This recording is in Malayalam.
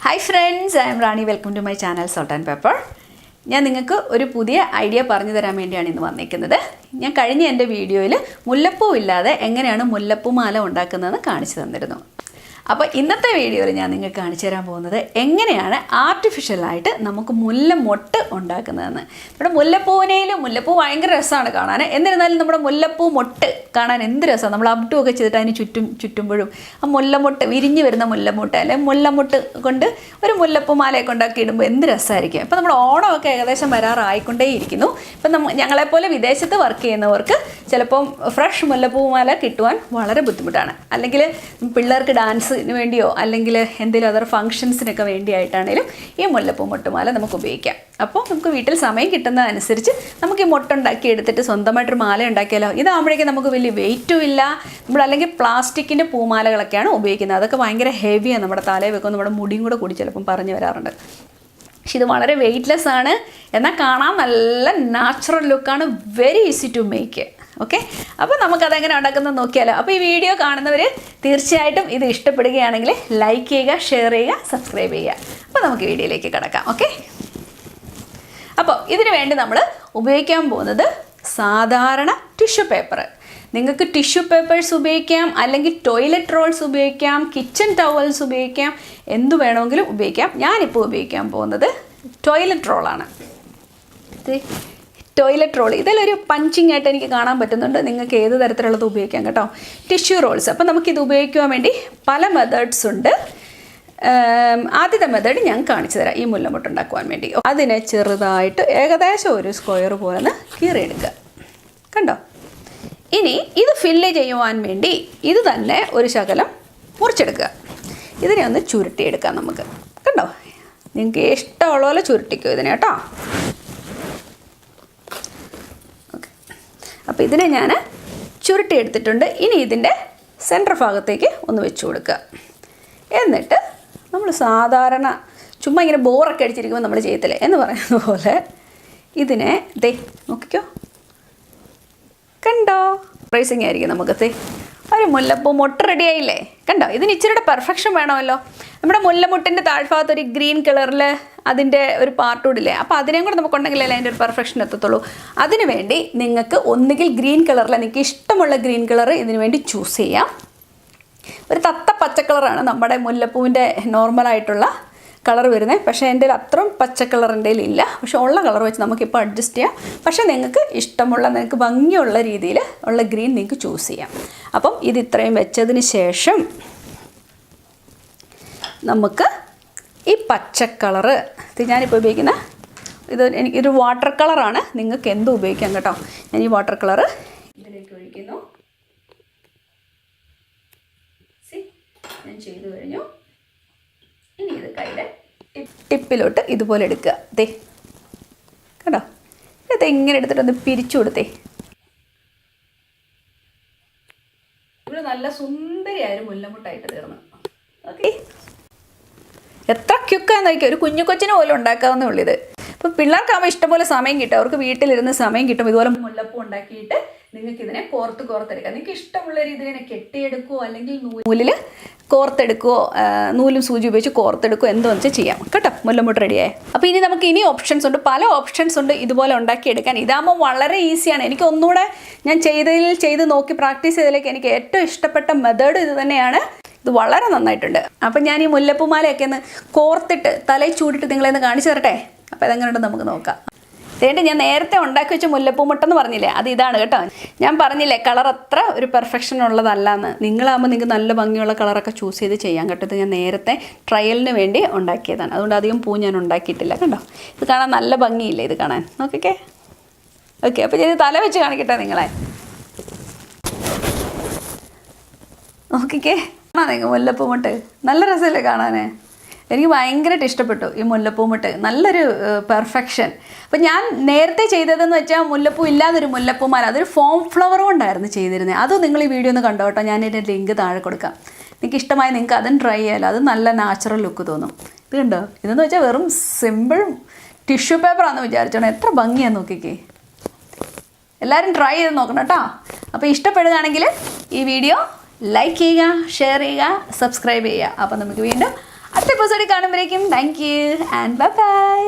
Hi friends, I am Rani. Welcome to my channel Salt and Pepper. ഞാൻ നിങ്ങൾക്ക് ഒരു പുതിയ ഐഡിയ പറഞ്ഞു തരാൻ വേണ്ടിയാണ് ഇന്ന് വന്നിരിക്കുന്നത്. ഞാൻ കഴിഞ്ഞ എൻ്റെ വീഡിയോയിൽ മുല്ലപ്പൂ ഇല്ലാതെ എങ്ങനെയാണ് മുല്ലപ്പൂ മാല ഉണ്ടാക്കുന്നതെന്ന് കാണിച്ചു തന്നിരുന്നു. അപ്പോൾ ഇന്നത്തെ വീഡിയോയിൽ ഞാൻ നിങ്ങൾക്ക് കാണിച്ചു തരാൻ പോകുന്നത് എങ്ങനെയാണ് ആർട്ടിഫിഷ്യലായിട്ട് നമുക്ക് മുല്ലമൊട്ട് ഉണ്ടാക്കുന്നതെന്ന്. നമ്മുടെ മുല്ലപ്പൂ ഭയങ്കര രസമാണ് കാണാൻ. എന്നിരുന്നാലും നമ്മുടെ മുല്ലപ്പൂ മൊട്ട് കാണാൻ എന്ത് രസമാണ്. നമ്മൾ അബ്ഡുമൊക്കെ ചെയ്തിട്ട് അതിന് ചുറ്റുമ്പോഴും ആ മുല്ലമൊട്ട് വിരിഞ്ഞ് വരുന്ന മുല്ലമൊട്ട് അല്ലെങ്കിൽ മുല്ലമൊട്ട് കൊണ്ട് ഒരു മുല്ലപ്പൂ മാലയൊക്കെ ഉണ്ടാക്കി ഇടുമ്പോൾ എന്ത് രസമായിരിക്കും. ഇപ്പോൾ നമ്മുടെ ഓണമൊക്കെ ഏകദേശം വരാറായിക്കൊണ്ടേയിരിക്കുന്നു. ഇപ്പം ഞങ്ങളെപ്പോലെ വിദേശത്ത് വർക്ക് ചെയ്യുന്നവർക്ക് ചിലപ്പം ഫ്രഷ് മുല്ലപ്പൂ മാല കിട്ടുവാൻ വളരെ ബുദ്ധിമുട്ടാണ്. അല്ലെങ്കിൽ പിള്ളേർക്ക് ഡാൻസിന് വേണ്ടിയോ അല്ലെങ്കിൽ എന്തെങ്കിലും അതർ ഫംഗ്ഷൻസിനൊക്കെ വേണ്ടിയായിട്ടാണെങ്കിലും ഈ മുല്ലപ്പൂ മൊട്ടുമാല നമുക്ക് ഉപയോഗിക്കാം. അപ്പോൾ നമുക്ക് വീട്ടിൽ സമയം കിട്ടുന്നതനുസരിച്ച് നമുക്ക് ഈ മൊട്ടുണ്ടാക്കി എടുത്തിട്ട് സ്വന്തമായിട്ടൊരു മാല ഉണ്ടാക്കിയാലോ. ഇതാകുമ്പോഴേക്കും നമുക്ക് വലിയ വെയിറ്റും ഇല്ല. നമ്മൾ അല്ലെങ്കിൽ പ്ലാസ്റ്റിക്കിൻ്റെ പൂമാലകളൊക്കെയാണ് ഉപയോഗിക്കുന്നത്. അതൊക്കെ ഭയങ്കര ഹെവിയാണ്. നമ്മുടെ തലയിൽ വെക്കും, നമ്മുടെ മുടിയും കൂടി ചിലപ്പം പറഞ്ഞു വരാറുണ്ട്. പക്ഷെ ഇത് വളരെ വെയ്റ്റ്ലെസ് ആണ്, എന്നാൽ കാണാൻ നല്ല നാച്ചുറൽ ലുക്കാണ്. Very easy to make. Okay, അപ്പോൾ നമുക്കതെങ്ങനെ ഉണ്ടാക്കുന്നത് നോക്കിയാലോ. അപ്പോൾ ഈ വീഡിയോ കാണുന്നവർ തീർച്ചയായിട്ടും ഇത് ഇഷ്ടപ്പെടുകയാണെങ്കിൽ ലൈക്ക് ചെയ്യുക, ഷെയർ ചെയ്യുക, സബ്സ്ക്രൈബ് ചെയ്യുക. അപ്പോൾ നമുക്ക് വീഡിയോയിലേക്ക് കിടക്കാം. ഓക്കെ, അപ്പോൾ ഇതിനു വേണ്ടി നമ്മൾ ഉപയോഗിക്കാൻ പോകുന്നത് സാധാരണ ടിഷ്യൂ പേപ്പർ. നിങ്ങൾക്ക് ടിഷ്യൂ പേപ്പേഴ്സ് ഉപയോഗിക്കാം, അല്ലെങ്കിൽ ടോയ്ലറ്റ് റോൾസ് ഉപയോഗിക്കാം, കിച്ചൺ ടവൽസ് ഉപയോഗിക്കാം, എന്തു വേണമെങ്കിലും ഉപയോഗിക്കാം. ഞാനിപ്പോൾ ഉപയോഗിക്കാൻ പോകുന്നത് ടോയ്ലറ്റ് റോളാണ്. ടോയ്ലറ്റ് റോൾ ഇതിലൊരു പഞ്ചിങ് ആയിട്ട് എനിക്ക് കാണാൻ പറ്റുന്നുണ്ട്. നിങ്ങൾക്ക് ഏത് തരത്തിലുള്ളത് ഉപയോഗിക്കാം കേട്ടോ. ടിഷ്യൂ റോൾസ്, അപ്പോൾ നമുക്കിത് ഉപയോഗിക്കുവാൻ വേണ്ടി പല മെത്തേഡ്സ് ഉണ്ട്. ആദ്യത്തെ മെത്തേഡ് ഞാൻ കാണിച്ചു തരാം. ഈ മുല്ലമൊട്ട് ഉണ്ടാക്കുവാൻ വേണ്ടി അതിനെ ചെറുതായിട്ട് ഏകദേശം ഒരു സ്ക്വയർ പോലെ കീറിയെടുക്കുക. കണ്ടോ? ഇനി ഇത് ഫില്ല് ചെയ്യുവാൻ വേണ്ടി ഇത് തന്നെ ഒരു ശകലം മുറിച്ചെടുക്കുക. ഇതിനെ ഒന്ന് ചുരുട്ടിയെടുക്കാം നമുക്ക്. കണ്ടോ? നിങ്ങൾക്ക് ഇഷ്ടമുള്ള പോലെ ചുരുട്ടിക്കോ ഇതിനെ കേട്ടോ. ഓക്കെ, അപ്പോൾ ഇതിനെ ഞാൻ ചുരുട്ടിയെടുത്തിട്ടുണ്ട്. ഇനി ഇതിൻ്റെ സെൻറ്റർ ഭാഗത്തേക്ക് ഒന്ന് വെച്ച് കൊടുക്കുക. എന്നിട്ട് നമ്മൾ സാധാരണ ചുമ്മാ ഇങ്ങനെ ബോറൊക്കെ അടിച്ചിരിക്കുമ്പോൾ നമ്മൾ ചെയ്യത്തില്ലേ എന്ന് പറയുന്ന പോലെ ഇതിനെ നോക്കിക്കോ. കണ്ടോ? പ്രൈസിങ് ആയിരിക്കും നമുക്ക്. ഒരു മുല്ലപ്പൂ മൊട്ട് റെഡി ആയില്ലേ? കണ്ടോ? ഇതിന് ഇച്ചിരിയുടെ പെർഫെക്ഷൻ വേണമല്ലോ. നമ്മുടെ മുല്ലമുട്ടിൻ്റെ താഴ്ഭാഗത്ത് ഒരു ഗ്രീൻ കളറിൽ അതിൻ്റെ ഒരു പാർട്ട് കൂടില്ലേ, അപ്പോൾ അതിനെയും കൂടെ നമുക്കുണ്ടെങ്കിലല്ലേ അതിൻ്റെ ഒരു പെർഫെക്ഷൻ എത്തത്തുള്ളൂ. അതിന് വേണ്ടി നിങ്ങൾക്ക് ഒന്നുകിൽ ഗ്രീൻ കളറിൽ നിങ്ങൾക്ക് ഇഷ്ടമുള്ള ഗ്രീൻ കളർ ഇതിനു വേണ്ടി ചൂസ് ചെയ്യാം. ഒരു തത്ത പച്ച കളറാണ് നമ്മുടെ മുല്ലപ്പൂവിൻ്റെ നോർമലായിട്ടുള്ള കളർ വരുന്നത്. പക്ഷേ എൻ്റെ അത്രയും പച്ച കളർ എൻ്റെ ഇല്ല. പക്ഷേ ഉള്ള കളർ വെച്ച് നമുക്കിപ്പോൾ അഡ്ജസ്റ്റ് ചെയ്യാം. പക്ഷേ നിങ്ങൾക്ക് ഇഷ്ടമുള്ള, നിങ്ങൾക്ക് ഭംഗിയുള്ള രീതിയിൽ ഉള്ള ഗ്രീൻ നിങ്ങൾക്ക് ചൂസ് ചെയ്യാം. അപ്പം ഇത് ഇത്രയും വെച്ചതിന് ശേഷം നമുക്ക് ഈ പച്ച കളറ്, ഇത് ഞാനിപ്പോൾ ഉപയോഗിക്കുന്ന ഇതൊരു വാട്ടർ കളറാണ്. നിങ്ങൾക്ക് എന്തും ഉപയോഗിക്കാം കേട്ടോ. ഞാൻ ഈ വാട്ടർ കളറ് ഇതിലേക്ക് ഒഴിക്കുന്നു. ഞാൻ ചെയ്തു കഴിഞ്ഞു. ഇനി ഇത് കയ്യിലെ ടിപ്പിലോട്ട് ഇതുപോലെ എടുക്കുക. കേട്ടോ? ഇത് ഇങ്ങനെ എടുത്തിട്ടൊന്ന് പിരിച്ചു കൊടുത്തേ. ഇവിടെ നല്ല സുന്ദരിയായൊരു മുല്ലമുട്ടായിട്ട് തീർന്നു. ഓക്കെ, എത്ര ക്യുക്കാന്ന് നോക്കിയാൽ ഒരു കുഞ്ഞു കൊച്ചിനെ പോലും ഉണ്ടാക്കാവുന്നേ ഉള്ളൂ ഇത്. ഇപ്പോൾ പിള്ളേർക്കാകുമ്പോൾ ഇഷ്ടംപോലെ സമയം കിട്ടും. അവർക്ക് വീട്ടിലിരുന്ന് സമയം കിട്ടും. ഇതുപോലെ മുല്ലപ്പൂ ഉണ്ടാക്കിയിട്ട് നിങ്ങൾക്ക് ഇതിനെ കോർത്തെടുക്കാം. നിങ്ങൾക്ക് ഇഷ്ടമുള്ള രീതിയിൽ ഇതിനെ കെട്ടിയെടുക്കുകയോ അല്ലെങ്കിൽ നൂലിൽ കോർത്തെടുക്കുകയോ നൂലും സൂചി ഉപയോഗിച്ച് കോർത്തെടുക്കുകയോ എന്തോ വെച്ചാൽ ചെയ്യാം കേട്ടോ. മുല്ലമുട്ട് റെഡിയായി. അപ്പോൾ ഇനി നമുക്ക് ഓപ്ഷൻസ് ഉണ്ട്, പല ഓപ്ഷൻസ് ഉണ്ട് ഇതുപോലെ ഉണ്ടാക്കിയെടുക്കാൻ. ഇതാകുമ്പോൾ വളരെ ഈസിയാണ്. എനിക്ക് ഒന്നുകൂടെ ഞാൻ ചെയ്ത് നോക്കി പ്രാക്ടീസ് ചെയ്തതിലേക്ക് എനിക്ക് ഏറ്റവും ഇഷ്ടപ്പെട്ട മെത്തേഡ് ഇത് തന്നെയാണ്. ഇത് വളരെ നന്നായിട്ടുണ്ട്. അപ്പം ഞാൻ ഈ മുല്ലപ്പൂമാലയൊക്കെ ഒന്ന് കോർത്തിട്ട് തലയിൽ ചൂടിട്ട് നിങ്ങളെന്ന് കാണിച്ചു തരട്ടെ. അപ്പോൾ ഇതെങ്ങനെയുണ്ടെന്ന് നമുക്ക് നോക്കാം. അതുകൊണ്ട് ഞാൻ നേരത്തെ ഉണ്ടാക്കി വെച്ച മുല്ലപ്പൂ മുട്ടെന്ന് പറഞ്ഞില്ലേ, അത് ഇതാണ് കേട്ടോ. ഞാൻ പറഞ്ഞില്ലേ കളർ അത്ര ഒരു പെർഫെക്ഷൻ ഉള്ളതല്ലാന്ന്. നിങ്ങളാകുമ്പോൾ നിങ്ങൾക്ക് നല്ല ഭംഗിയുള്ള കളറൊക്കെ ചൂസ് ചെയ്ത് ചെയ്യാൻ കേട്ടോ. ഇത് ഞാൻ നേരത്തെ ട്രയലിന് വേണ്ടി ഉണ്ടാക്കിയതാണ്. അതുകൊണ്ട് അധികം പൂ ഞാൻ ഉണ്ടാക്കിയിട്ടില്ല. കണ്ടോ? ഇത് കാണാൻ നല്ല ഭംഗിയില്ലേ ഇത് കാണാൻ? നോക്കിക്കേ. ഓക്കെ, അപ്പോൾ ഞാൻ തല വെച്ച് കാണിക്കട്ടെ നിങ്ങളെ. നോക്കിക്കേ, കാണാൻ നിങ്ങൾ മുല്ലപ്പൂ മുട്ട് നല്ല രസമല്ലേ കാണാൻ? എനിക്ക് ഭയങ്കരമായിട്ട് ഇഷ്ടപ്പെട്ടു ഈ മുല്ലപ്പൂമുട്ട്. നല്ലൊരു പെർഫെക്ഷൻ. അപ്പം ഞാൻ നേരത്തെ ചെയ്തതെന്ന് വെച്ചാൽ മുല്ലപ്പൂ ഇല്ലാതൊരു മുല്ലപ്പൂമാല, അതൊരു ഫോം ഫ്ലവർ കൊണ്ടായിരുന്നു ചെയ്തിരുന്നത്. അതും നിങ്ങൾ ഈ വീഡിയോ ഒന്ന് കണ്ടോ കേട്ടോ. ഞാൻ ഇതിൻ്റെ ലിങ്ക് താഴെ കൊടുക്കാം. നിങ്ങൾക്ക് ഇഷ്ടമായി നിങ്ങൾക്ക് അതും ട്രൈ ചെയ്യാമല്ലോ. അത് നല്ല നാച്ചുറൽ ലുക്ക് തോന്നും. ഇത് കണ്ടോ? ഇതെന്ന് വെച്ചാൽ വെറും സിമ്പിൾ ടിഷ്യൂ പേപ്പറാണെന്ന് വിചാരിച്ചോണം. എത്ര ഭംഗിയാന്ന് നോക്കിക്കേ. എല്ലാവരും ട്രൈ ചെയ്ത് നോക്കണം കേട്ടോ. അപ്പോൾ ഇഷ്ടപ്പെടുകയാണെങ്കിൽ ഈ വീഡിയോ ലൈക്ക് ചെയ്യുക, ഷെയർ ചെയ്യുക, സബ്സ്ക്രൈബ് ചെയ്യുക. അപ്പോൾ നമുക്ക് വീണ്ടും അടുത്ത എപ്പിസോഡിൽ കാണുമ്പോഴേക്കും thank you and bye by.